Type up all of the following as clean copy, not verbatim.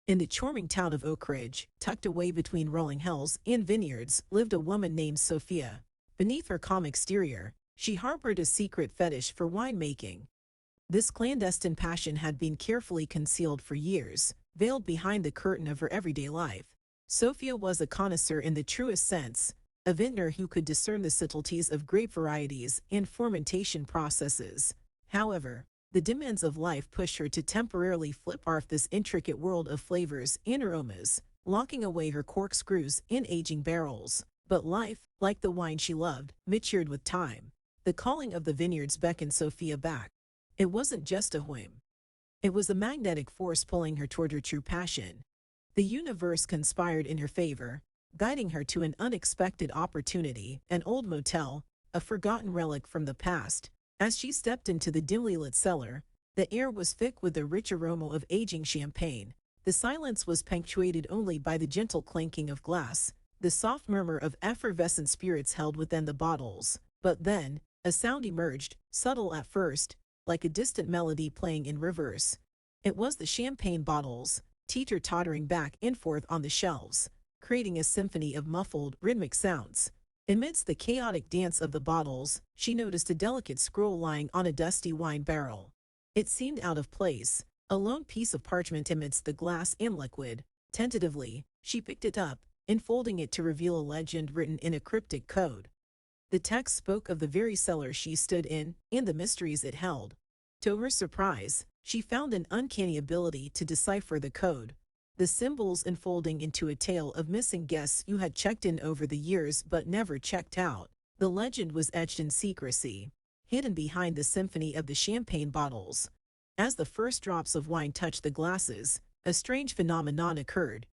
In the charming town of Oak Ridge, tucked away between rolling hills and vineyards, lived a woman named Sophia. Beneath her calm exterior, she harbored a secret fetish for winemaking. This clandestine passion had been carefully concealed for years, veiled behind the curtain of her everyday life. Sophia was a connoisseur in the truest sense, a vintner who could discern the subtleties of grape varieties and fermentation processes. However, the demands of life pushed her to temporarily flip off this intricate world of flavors and aromas, locking away her corkscrews in aging barrels. But life, like the wine she loved, matured with time. The calling of the vineyards beckoned Sophia back. It wasn't just a whim. It was a magnetic force pulling her toward her true passion. The universe conspired in her favor, guiding her to an unexpected opportunity, an old motel, a forgotten relic from the past. As she stepped into the dimly lit cellar, the air was thick with the rich aroma of aging champagne. The silence was punctuated only by the gentle clanking of glass, the soft murmur of effervescent spirits held within the bottles. But then, a sound emerged, subtle at first, like a distant melody playing in reverse. It was the champagne bottles, teeter-tottering back and forth on the shelves, creating a symphony of muffled, rhythmic sounds. Amidst the chaotic dance of the bottles, she noticed a delicate scroll lying on a dusty wine barrel. It seemed out of place, a lone piece of parchment amidst the glass and liquid. Tentatively, she picked it up, unfolding it to reveal a legend written in a cryptic code. The text spoke of the very cellar she stood in, and the mysteries it held. To her surprise, she found an uncanny ability to decipher the code, the symbols unfolding into a tale of missing guests who had checked in over the years but never checked out. The legend was etched in secrecy, hidden behind the symphony of the champagne bottles. As the first drops of wine touched the glasses, a strange phenomenon occurred.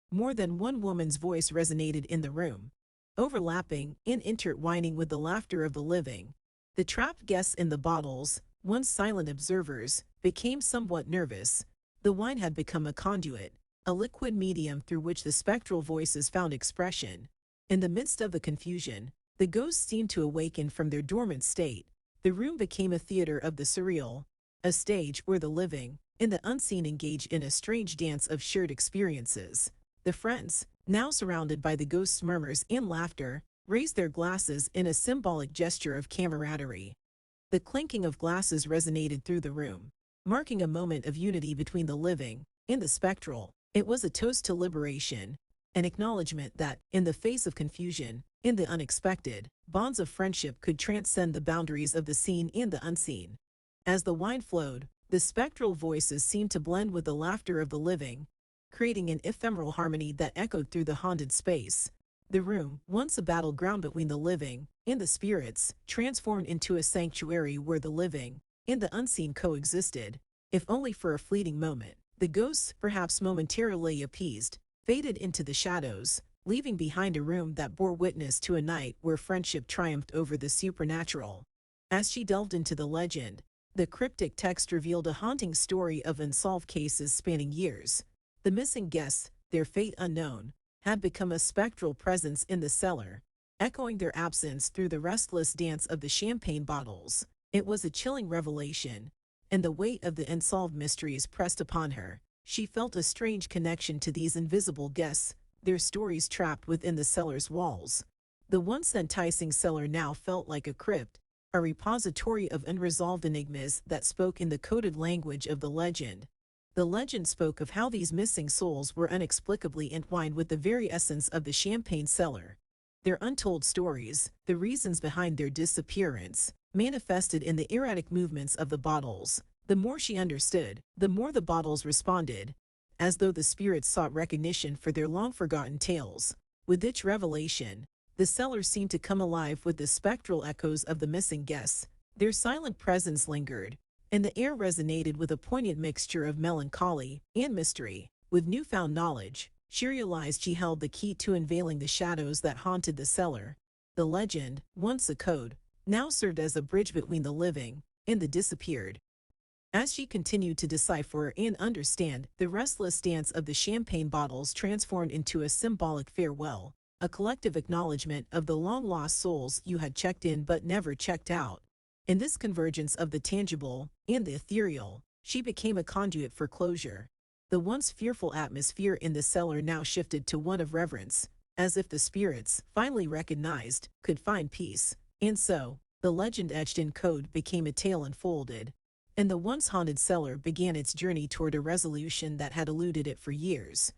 More than one woman's voice resonated in the room, overlapping and intertwining with the laughter of the living. The trapped guests in the bottles, once silent observers, became somewhat nervous. The wine had become a conduit, a liquid medium through which the spectral voices found expression. In the midst of the confusion, the ghosts seemed to awaken from their dormant state. The room became a theater of the surreal, a stage where the living and the unseen engaged in a strange dance of shared experiences. The friends, now surrounded by the ghosts' murmurs and laughter, raised their glasses in a symbolic gesture of camaraderie. The clinking of glasses resonated through the room, marking a moment of unity between the living and the spectral. It was a toast to liberation, an acknowledgement that, in the face of confusion, in the unexpected, bonds of friendship could transcend the boundaries of the seen and the unseen. As the wine flowed, the spectral voices seemed to blend with the laughter of the living, creating an ephemeral harmony that echoed through the haunted space. The room, once a battleground between the living and the spirits, transformed into a sanctuary where the living and the unseen coexisted, if only for a fleeting moment. The ghosts, perhaps momentarily appeased, faded into the shadows, leaving behind a room that bore witness to a night where friendship triumphed over the supernatural. As she delved into the legend, the cryptic text revealed a haunting story of unsolved cases spanning years. The missing guests, their fate unknown, had become a spectral presence in the cellar, echoing their absence through the restless dance of the champagne bottles. It was a chilling revelation, and the weight of the unsolved mysteries pressed upon her. She felt a strange connection to these invisible guests, their stories trapped within the cellar's walls. The once enticing cellar now felt like a crypt, a repository of unresolved enigmas that spoke in the coded language of the legend. The legend spoke of how these missing souls were inexplicably entwined with the very essence of the champagne cellar. Their untold stories, the reasons behind their disappearance, manifested in the erratic movements of the bottles. The more she understood, the more the bottles responded, as though the spirits sought recognition for their long-forgotten tales. With each revelation, the cellar seemed to come alive with the spectral echoes of the missing guests. Their silent presence lingered, and the air resonated with a poignant mixture of melancholy and mystery. With newfound knowledge, she realized she held the key to unveiling the shadows that haunted the cellar. The legend, once a code, now served as a bridge between the living and the disappeared. As she continued to decipher and understand, the restless dance of the champagne bottles transformed into a symbolic farewell, a collective acknowledgement of the long-lost souls you had checked in but never checked out. In this convergence of the tangible and the ethereal, she became a conduit for closure. The once fearful atmosphere in the cellar now shifted to one of reverence, as if the spirits, finally recognized, could find peace. And so, the legend etched in code became a tale unfolded, and the once haunted cellar began its journey toward a resolution that had eluded it for years.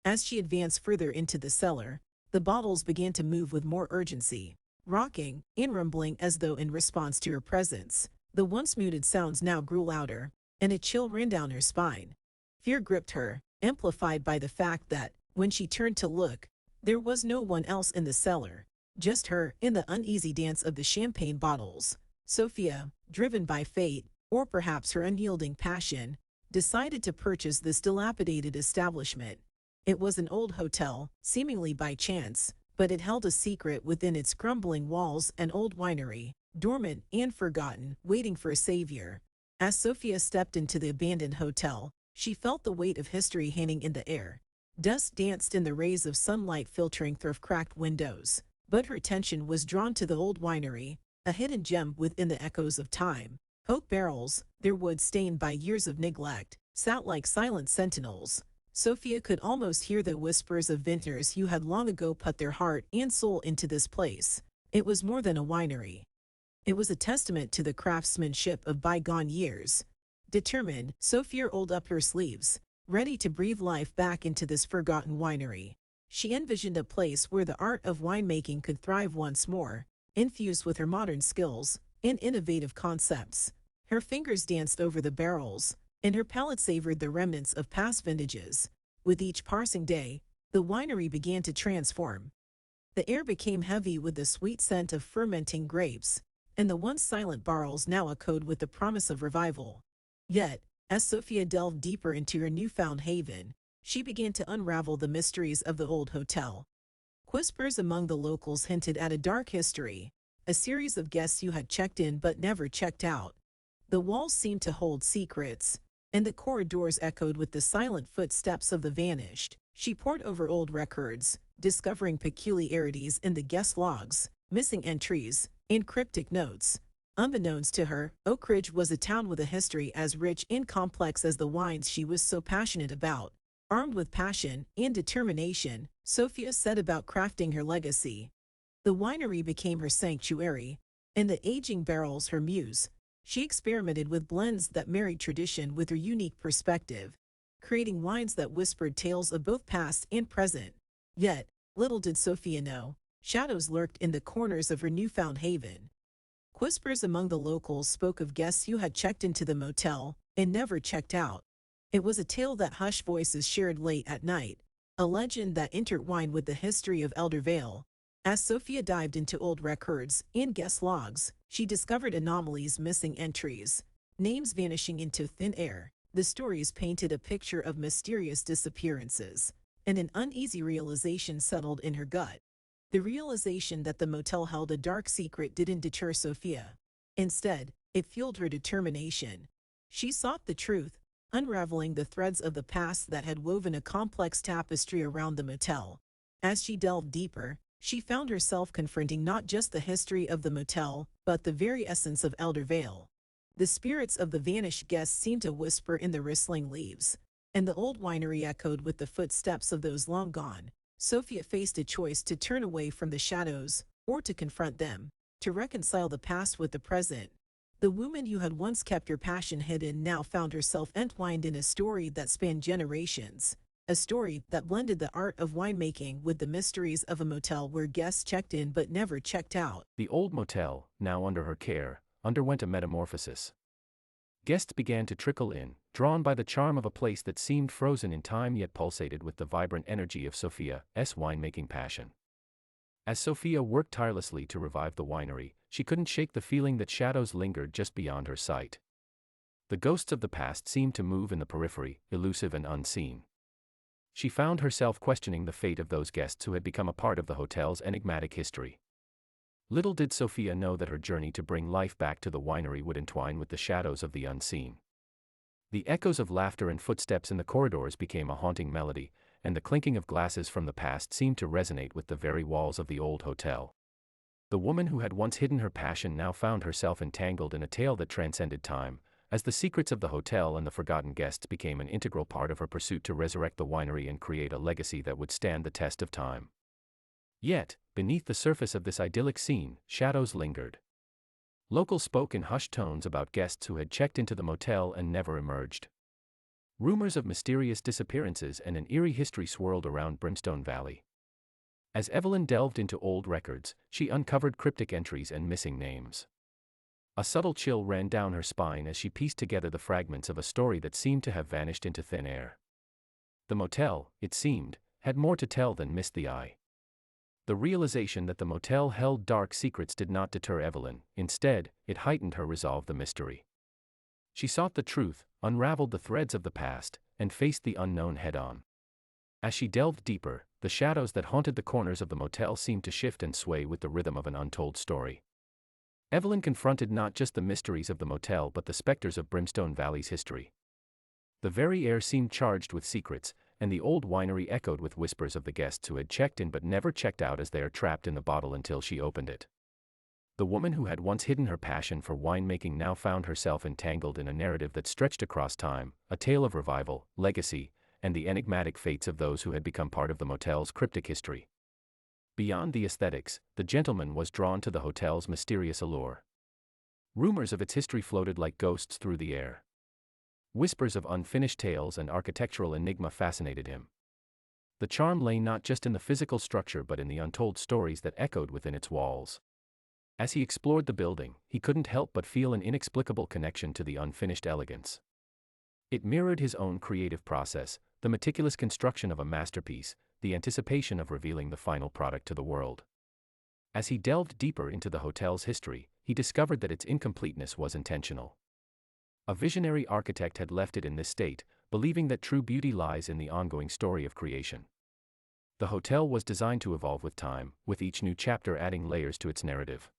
As she advanced further into the cellar, the bottles began to move with more urgency, rocking and rumbling as though in response to her presence. The once muted sounds now grew louder, and a chill ran down her spine. Fear gripped her, amplified by the fact that, when she turned to look, there was no one else in the cellar, just her in the uneasy dance of the champagne bottles. Sophia, driven by fate, or perhaps her unyielding passion, decided to purchase this dilapidated establishment. It was an old hotel, seemingly by chance, but it held a secret within its crumbling walls, an old winery, dormant and forgotten, waiting for a savior. As Sophia stepped into the abandoned hotel, she felt the weight of history hanging in the air. Dust danced in the rays of sunlight filtering through cracked windows, but her attention was drawn to the old winery, a hidden gem within the echoes of time. Oak barrels, their wood stained by years of neglect, sat like silent sentinels. Sophia could almost hear the whispers of vintners who had long ago put their heart and soul into this place. It was more than a winery. It was a testament to the craftsmanship of bygone years. Determined, Sophia rolled up her sleeves, ready to breathe life back into this forgotten winery. She envisioned a place where the art of winemaking could thrive once more, infused with her modern skills and innovative concepts. Her fingers danced over the barrels, and her palate savored the remnants of past vintages. With each passing day, the winery began to transform. The air became heavy with the sweet scent of fermenting grapes, and the once silent barrels now echoed with the promise of revival. Yet, as Sophia delved deeper into her newfound haven, she began to unravel the mysteries of the old hotel. Whispers among the locals hinted at a dark history, a series of guests who had checked in but never checked out. The walls seemed to hold secrets, and the corridors echoed with the silent footsteps of the vanished. She pored over old records, discovering peculiarities in the guest logs, missing entries, and cryptic notes. Unbeknownst to her, Oak Ridge was a town with a history as rich and complex as the wines she was so passionate about. Armed with passion and determination, Sophia set about crafting her legacy. The winery became her sanctuary, and the aging barrels her muse. She experimented with blends that married tradition with her unique perspective, creating wines that whispered tales of both past and present. Yet, little did Sophia know, shadows lurked in the corners of her newfound haven. Whispers among the locals spoke of guests who had checked into the motel and never checked out. It was a tale that hushed voices shared late at night, a legend that intertwined with the history of Elder Vale. As Sophia dived into old records and guest logs, she discovered anomalies, missing entries, names vanishing into thin air. The stories painted a picture of mysterious disappearances, and an uneasy realization settled in her gut. The realization that the motel held a dark secret didn't deter Sophia. Instead, it fueled her determination. She sought the truth, unraveling the threads of the past that had woven a complex tapestry around the motel. As she delved deeper, she found herself confronting not just the history of the motel, but the very essence of Elder Vale. The spirits of the vanished guests seemed to whisper in the rustling leaves, and the old winery echoed with the footsteps of those long gone. Sophia faced a choice: to turn away from the shadows, or to confront them, to reconcile the past with the present. The woman who had once kept her passion hidden now found herself entwined in a story that spanned generations. A story that blended the art of winemaking with the mysteries of a motel where guests checked in but never checked out. The old motel, now under her care, underwent a metamorphosis. Guests began to trickle in, drawn by the charm of a place that seemed frozen in time yet pulsated with the vibrant energy of Sophia's winemaking passion. As Sophia worked tirelessly to revive the winery, she couldn't shake the feeling that shadows lingered just beyond her sight. The ghosts of the past seemed to move in the periphery, elusive and unseen. She found herself questioning the fate of those guests who had become a part of the hotel's enigmatic history. Little did Sophia know that her journey to bring life back to the winery would entwine with the shadows of the unseen. The echoes of laughter and footsteps in the corridors became a haunting melody, and the clinking of glasses from the past seemed to resonate with the very walls of the old hotel. The woman who had once hidden her passion now found herself entangled in a tale that transcended time, as the secrets of the hotel and the forgotten guests became an integral part of her pursuit to resurrect the winery and create a legacy that would stand the test of time. Yet, beneath the surface of this idyllic scene, shadows lingered. Locals spoke in hushed tones about guests who had checked into the motel and never emerged. Rumors of mysterious disappearances and an eerie history swirled around Brimstone Valley. As Evelyn delved into old records, she uncovered cryptic entries and missing names. A subtle chill ran down her spine as she pieced together the fragments of a story that seemed to have vanished into thin air. The motel, it seemed, had more to tell than missed the eye. The realization that the motel held dark secrets did not deter Evelyn. Instead, it heightened her resolve the mystery. She sought the truth, unraveled the threads of the past, and faced the unknown head-on. As she delved deeper, the shadows that haunted the corners of the motel seemed to shift and sway with the rhythm of an untold story. Evelyn confronted not just the mysteries of the motel but the specters of Brimstone Valley's history. The very air seemed charged with secrets, and the old winery echoed with whispers of the guests who had checked in but never checked out as they are trapped in the bottle until she opened it. The woman who had once hidden her passion for winemaking now found herself entangled in a narrative that stretched across time, a tale of revival, legacy, and the enigmatic fates of those who had become part of the motel's cryptic history. Beyond the aesthetics, the gentleman was drawn to the hotel's mysterious allure. Rumors of its history floated like ghosts through the air. Whispers of unfinished tales and architectural enigma fascinated him. The charm lay not just in the physical structure but in the untold stories that echoed within its walls. As he explored the building, he couldn't help but feel an inexplicable connection to the unfinished elegance. It mirrored his own creative process, the meticulous construction of a masterpiece, the anticipation of revealing the final product to the world. As he delved deeper into the hotel's history, he discovered that its incompleteness was intentional. A visionary architect had left it in this state, believing that true beauty lies in the ongoing story of creation. The hotel was designed to evolve with time, with each new chapter adding layers to its narrative.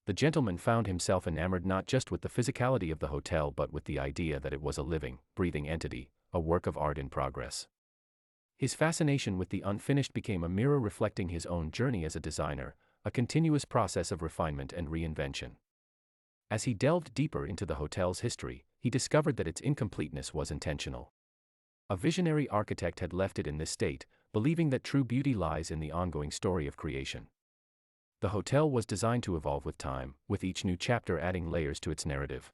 The gentleman found himself enamored not just with the physicality of the hotel but with the idea that it was a living, breathing entity, a work of art in progress. His fascination with the unfinished became a mirror reflecting his own journey as a designer, a continuous process of refinement and reinvention. As he delved deeper into the hotel's history, he discovered that its incompleteness was intentional. A visionary architect had left it in this state, believing that true beauty lies in the ongoing story of creation. The hotel was designed to evolve with time, with each new chapter adding layers to its narrative.